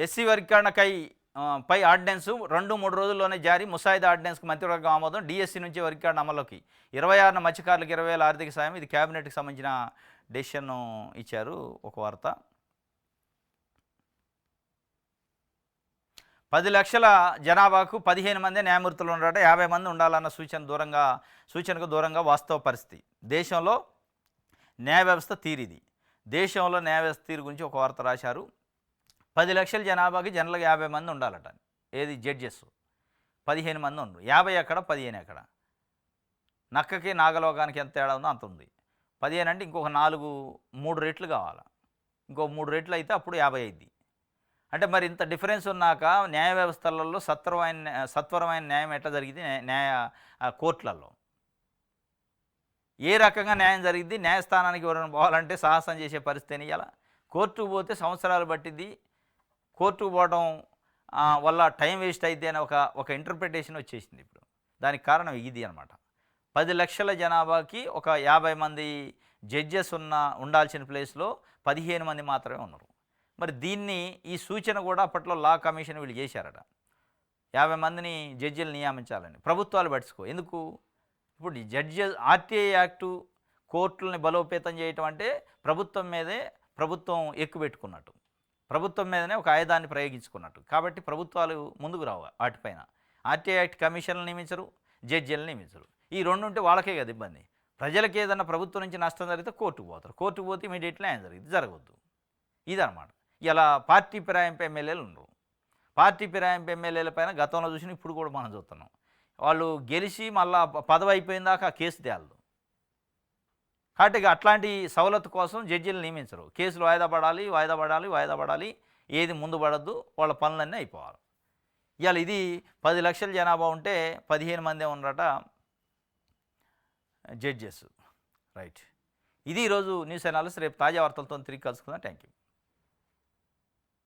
ఎస్సీ వర్గీకరణకై పై ఆర్డినెన్స్ 2-3 రోజుల్లోనే జారీ. ముసాయిదా ఆర్డినెన్స్కి మంత్రివర్గం ఆమోదం. డిఎస్సి నుంచి వర్గీకరణ అమల్లోకి. 26న మత్స్యకారులకు 20,000 ఆర్థిక సాయం. ఇది క్యాబినెట్కి సంబంధించిన డెసిషన్ ఇచ్చారు. ఒక వార్త. 10 లక్షల జనాభాకు 15 మంది న్యాయమూర్తులు ఉన్నారట. 50 మంది ఉండాలన్న సూచనకు దూరంగా వాస్తవ పరిస్థితి. దేశంలో న్యాయ వ్యవస్థ తీరిది. దేశంలో న్యాయ వ్యవస్థ తీరు గురించి ఒక వార్త రాశారు. 10 లక్షల జనాభాకి జనరల్గా 50 మంది ఉండాలట. ఏది జడ్జెస్ 15 మంది ఉండు. 50 ఎక్కడ 15 ఎక్కడ? నక్కకి నాగలోకానికి ఎంత తేడా ఉందో అంత ఉంది. 15 అంటే ఇంకొక 3 రెట్లు కావాలి. ఇంకో 3 రెట్లు అయితే అప్పుడు 50 అయింది. అంటే మరి ఇంత డిఫరెన్స్ ఉన్నాక న్యాయ వ్యవస్థలలో సత్వరమైన న్యాయం ఎట్లా జరిగింది? కోర్టులలో ఏ రకంగా న్యాయం జరిగింది? న్యాయస్థానానికి ఎవరైనా పోవాలంటే సాహసం చేసే పరిస్థితిని ఇలా కోర్టుకు పోతే సంవత్సరాలు పట్టింది. కోర్టుకు పోవడం వల్ల టైం వేస్ట్ అయితే అని ఒక ఇంటర్ప్రిటేషన్ వచ్చేసింది ఇప్పుడు. దానికి కారణం ఇది అనమాట. 10 లక్షల జనాభాకి ఒక 50 మంది జడ్జెస్ ఉండాల్సిన ప్లేస్లో 15 మంది మాత్రమే ఉన్నారు. మరి దీన్ని ఈ సూచన కూడా అప్పట్లో లా కమిషన్ వీళ్ళు చేశారట. 50 మందిని జడ్జిలు నియమించాలని. ప్రభుత్వాలు పట్టించుకో ఎందుకు? ఇప్పుడు ఆర్టీఐ యాక్టు కోర్టులని బలోపేతం చేయటం అంటే ప్రభుత్వం ఎక్కుపెట్టుకున్నట్టు, ప్రభుత్వం మీదనే ఒక ఆయుధాన్ని ప్రయోగించుకున్నట్టు. కాబట్టి ప్రభుత్వాలు ముందుకు రావు వాటిపైన. ఆర్టీఐ యాక్ట్ కమిషన్లు నియమించరు, జడ్జీలను నియమించరు. ఈ 2 ఉంటే వాళ్ళకే కదా ఇబ్బంది. ప్రజలకి ఏదన్నా ప్రభుత్వం నుంచి నష్టం జరిగితే కోర్టుకు పోతారు. కోర్టుకు పోతే ఇమీడియట్లీ ఆయన జరగవద్దు. ఇదన్నమాట. ఇలా పార్టీ ఫిరాయింపు ఎమ్మెల్యేలు ఉండరు. పార్టీ ఫిరాయింపు ఎమ్మెల్యేల పైన గతంలో చూసిన ఇప్పుడు కూడా మనం చూస్తున్నాం. వాళ్ళు గెలిచి మళ్ళా పదవి అయిపోయిన దాకా కేసు తేలదు. కాబట్టి అట్లాంటి సవలతు కోసం జడ్జీలు నియమించరు. కేసులు వాయిదా పడాలి. ఏది ముందు పడద్దు, వాళ్ళ పనులన్నీ అయిపోవాలి. ఇవాళ ఇది 10 లక్షల జనాభా ఉంటే 15 మందే ఉన్నారట జడ్జెస్. రైట్, ఇది ఈరోజు న్యూస్ అనాలిసిస్. రేపు తాజా వార్తలతో తిరిగి కలుసుకుందాం. Thank you.